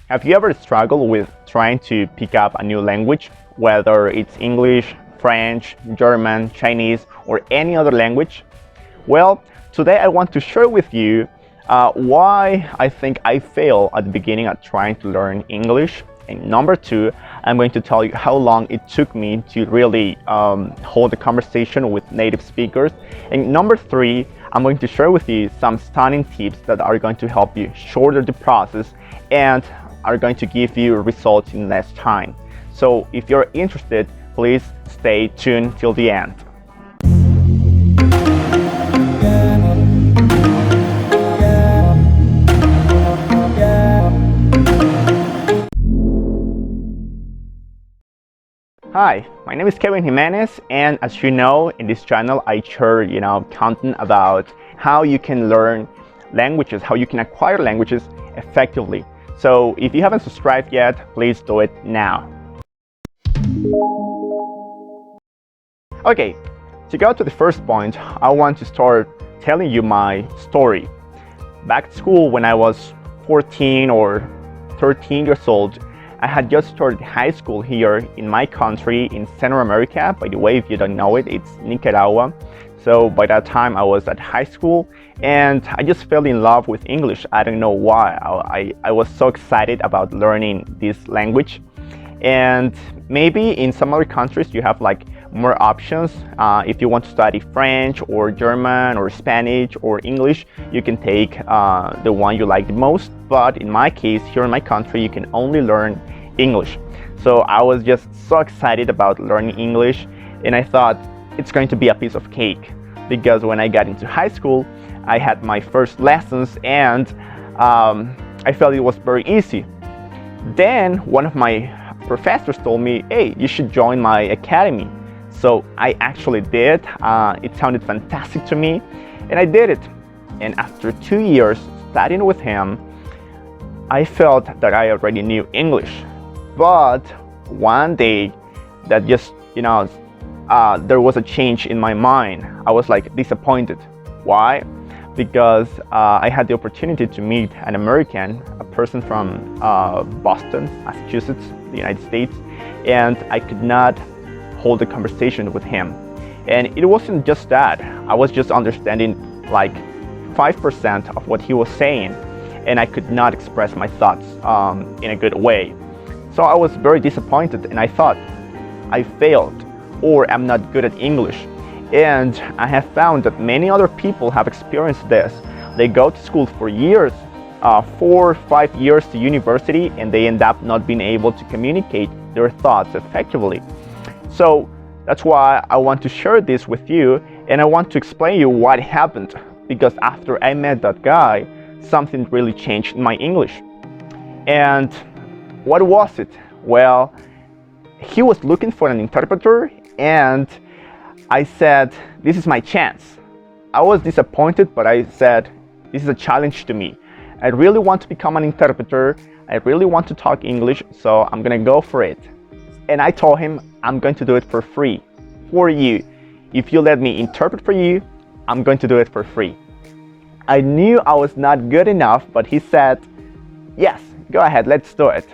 Have you ever struggled with trying to pick up a new language, whether it's English, French, German, Chinese, or any other language? Well, today I want to share with you why I think I failed at the beginning at trying to learn English. And number two, I'm going to tell you how long it took me to really hold a conversation with native speakers. And number three, I'm going to share with you some stunning tips that are going to help you shorten the process and are going to give you results in less time. So if you're interested, please stay tuned till the end. Hi, my name is Kevin Jimenez, and as you know, in this channel I share content about how you can learn languages, how you can acquire languages effectively. So if you haven't subscribed yet, please do it now. Okay, to go to the first point, I want to start telling you my story. Back at school when I was 14 or 13 years old, I had just started high school here in my country in Central America. By the way, if you don't know it, it's Nicaragua. So by that time I was at high school and I just fell in love with English. I don't know why. I was so excited about learning this language. And maybe in some other countries you have like more options. If you want to study French or German or Spanish or English, you can take the one you like the most. But in my case, here in my country, you can only learn English. So I was just so excited about learning English, and I thought it's going to be a piece of cake, because when I got into high school, I had my first lessons and I felt it was very easy. Then one of my professors told me, hey, you should join my academy. So I actually did. It sounded fantastic to me, and I did it. And after 2 years studying with him, I felt that I already knew English. But one day, that just, there was a change in my mind. I was like disappointed. Why? Because I had the opportunity to meet an American, a person from Boston, Massachusetts, the United States, and I could not hold a conversation with him. And it wasn't just that. I was just understanding like 5% of what he was saying, and I could not express my thoughts in a good way. So I was very disappointed, and I thought I failed, or I'm not good at English. And I have found that many other people have experienced this. They go to school for years, 4 or 5 years to university, and they end up not being able to communicate their thoughts effectively. So that's why I want to share this with you, and I want to explain you what happened, because after I met that guy, something really changed in my English. And what was it? Well, he was looking for an interpreter, and I said, this is my chance. I was disappointed, but I said, this is a challenge to me. I really want to become an interpreter. I really want to talk English, so I'm gonna go for it. And I told him, I'm going to do it for free, for you. If you let me interpret for you, I'm going to do it for free. I knew I was not good enough, but he said, yes, go ahead, let's do it.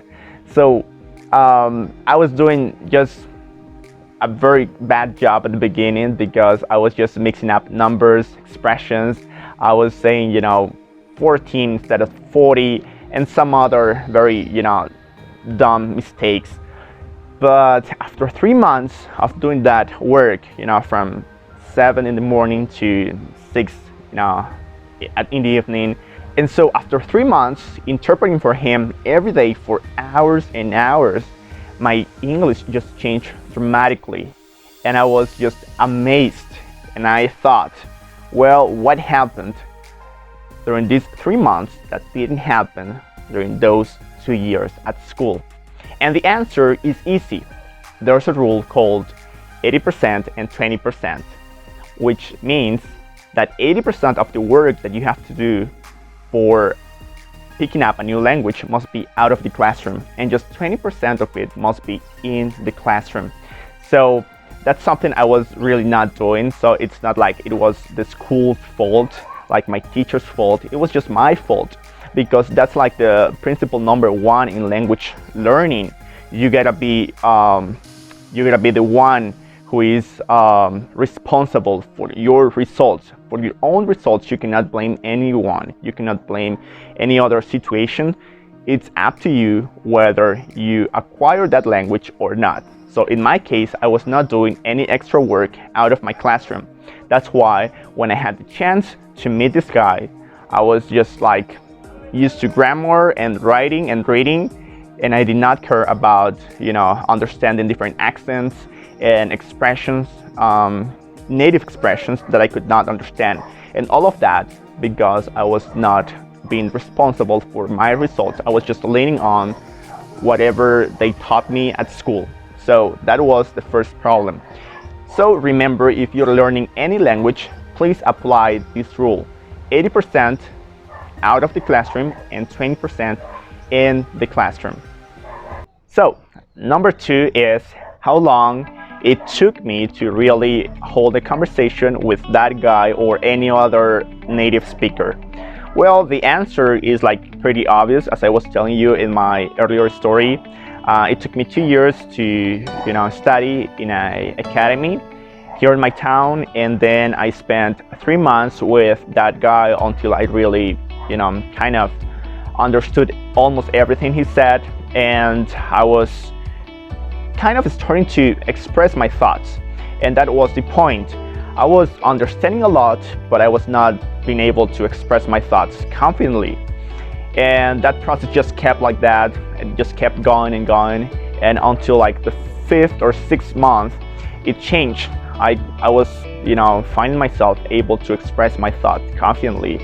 So I was doing just a very bad job at the beginning, because I was just mixing up numbers, expressions. I was saying, 14 instead of 40, and some other very, dumb mistakes. But after 3 months of doing that work, from 7 in the morning to 6, in the evening. And so after 3 months interpreting for him every day for hours and hours, my English just changed dramatically. And I was just amazed. And I thought, well, what happened during these 3 months that didn't happen during those 2 years at school? And the answer is easy. There's a rule called 80% and 20%, which means that 80% of the work that you have to do for picking up a new language must be out of the classroom, and just 20% of it must be in the classroom. So that's something I was really not doing. So it's not like it was the school's fault, like my teacher's fault. It was just my fault, because that's like the principle number one in language learning. You gotta be the one who is responsible for your results, for your own results. You cannot blame anyone. You cannot blame any other situation. It's up to you whether you acquire that language or not. So in my case, I was not doing any extra work out of my classroom. That's why when I had the chance to meet this guy, I was just like used to grammar and writing and reading, and I did not care about, understanding different accents and expressions, native expressions that I could not understand. And all of that because I was not being responsible for my results. I was just leaning on whatever they taught me at school. So that was the first problem. So remember, if you're learning any language, please apply this rule: 80% out of the classroom and 20% in the classroom. So number 2 is how long it took me to really hold a conversation with that guy or any other native speaker. Well, the answer is like pretty obvious, as I was telling you in my earlier story. It took me 2 years to study in an academy here in my town, and then I spent 3 months with that guy until I really kind of understood almost everything he said, and I was kind of starting to express my thoughts. And that was the point. I was understanding a lot, but I was not being able to express my thoughts confidently. And that process just kept like that. It just kept going and going, and until like the 5th or 6th month, it changed. I was finding myself able to express my thoughts confidently.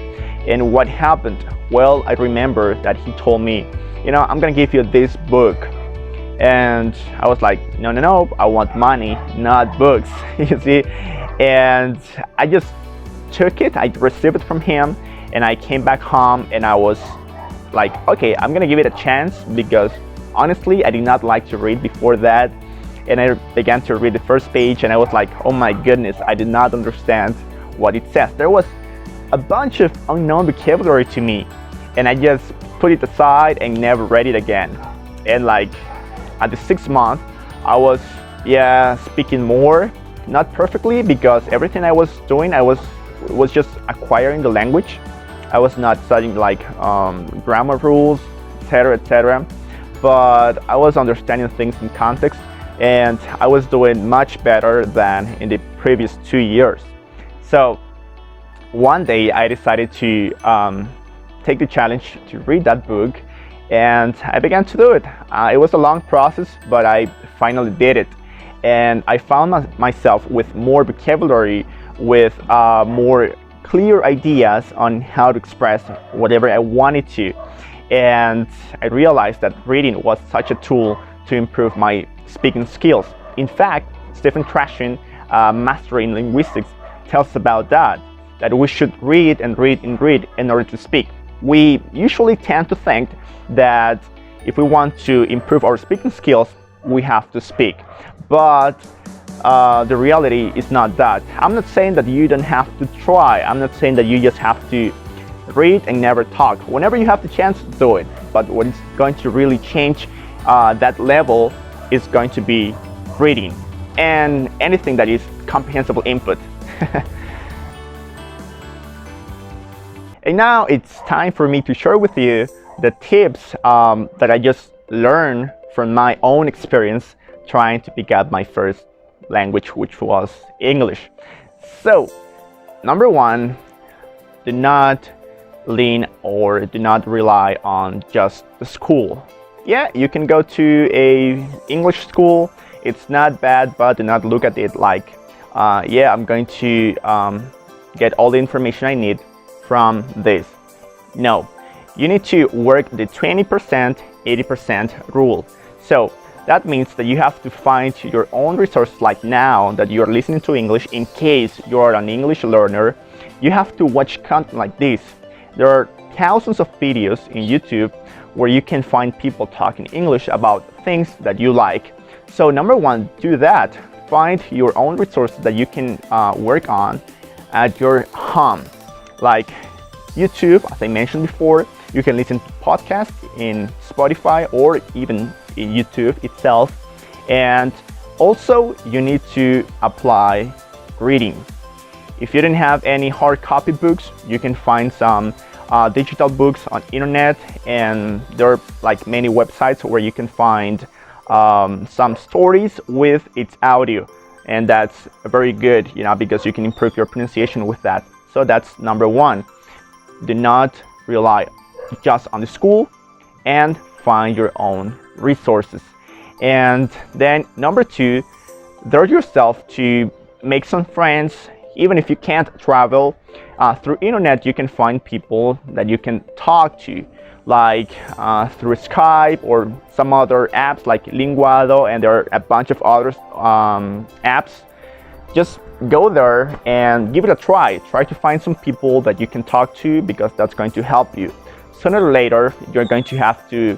And what happened? Well, I remember that he told me, I'm gonna give you this book. And I was like, no, I want money, not books. You see? And I just took it. I received it from him, and I came back home, and I was like, okay, I'm gonna give it a chance, because honestly, I did not like to read before that. And I began to read the first page, and I was like, oh my goodness, I did not understand what it says. There was a bunch of unknown vocabulary to me, and I just put it aside and never read it again. And like at the 6th month, I was speaking more, not perfectly, because everything I was doing, I was just acquiring the language. I was not studying like grammar rules, etc. But I was understanding things in context, and I was doing much better than in the previous 2 years. So one day I decided to take the challenge to read that book, and I began to do it. It was a long process, but I finally did it. And I found myself with more vocabulary, with more clear ideas on how to express whatever I wanted to. And I realized that reading was such a tool to improve my speaking skills. In fact, Stephen Krashen, master in linguistics, tells about that we should read and read and read in order to speak. We usually tend to think that if we want to improve our speaking skills, we have to speak. But the reality is not that. I'm not saying that you don't have to try. I'm not saying that you just have to read and never talk. Whenever you have the chance, do it. But what is going to really change that level is going to be reading and anything that is comprehensible input. And now it's time for me to share with you the tips that I just learned from my own experience trying to pick up my first language, which was English. So, number 1, do not lean or do not rely on just the school. Yeah, you can go to a English school. It's not bad, but do not look at it like, I'm going to get all the information I need from this. No, you need to work the 20%, 80% rule. So that means that you have to find your own resources. Like now that you're listening to English, in case you're an English learner, you have to watch content like this. There are thousands of videos in YouTube where you can find people talking English about things that you like. So number 1, do that. Find your own resources that you can work on at your home. Like YouTube, as I mentioned before, You can listen to podcasts in Spotify or even in YouTube itself. And also, you need to apply reading. If you don't have any hard copy books, you can find some digital books on internet, and there are like many websites where you can find some stories with its audio, and that's very good, because you can improve your pronunciation with that. So that's number one. Do not rely just on the school, and find your own resources. And then number two, dare yourself to make some friends. Even if you can't travel, through internet you can find people that you can talk to, like through Skype or some other apps like Linguado, and there are a bunch of other apps. Just go there and give it a try. Try to find some people that you can talk to, because that's going to help you. Sooner or later, you're going to have to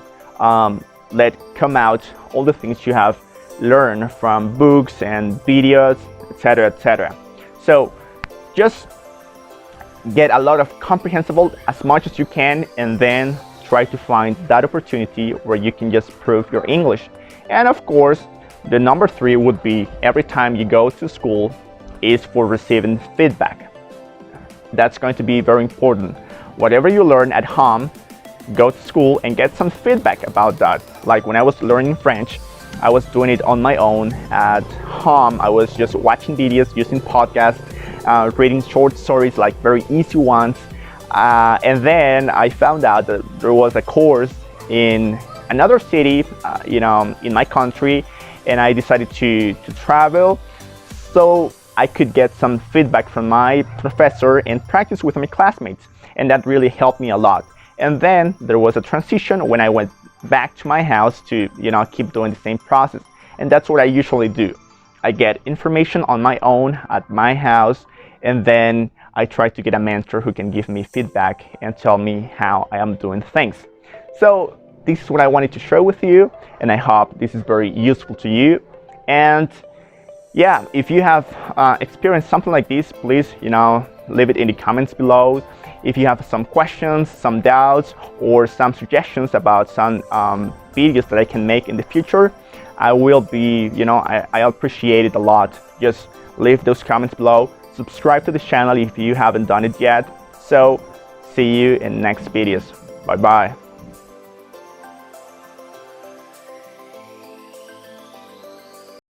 let come out all the things you have learned from books and videos, etc., etc. So just get a lot of comprehensible as much as you can, and then try to find that opportunity where you can just prove your English. And of course, the number three would be, every time you go to school is for receiving feedback. That's going to be very important. Whatever you learn at home, go to school and get some feedback about that. Like when I was learning French, I was doing it on my own at home. I was just watching videos, using podcasts, reading short stories, like very easy ones. And then I found out that there was a course in another city, in my country, and I decided to travel so I could get some feedback from my professor and practice with my classmates. And that really helped me a lot. And then there was a transition when I went back to my house to keep doing the same process. And that's what I usually do. I get information on my own at my house, and then I try to get a mentor who can give me feedback and tell me how I am doing things. So this is what I wanted to share with you, and I hope this is very useful to you. And yeah, if you have experienced something like this, please leave it in the comments below. If you have some questions, some doubts, or some suggestions about some videos that I can make in the future, I will be, I appreciate it a lot. Just leave those comments below. Subscribe to the channel if you haven't done it yet. So see you in next videos. Bye bye.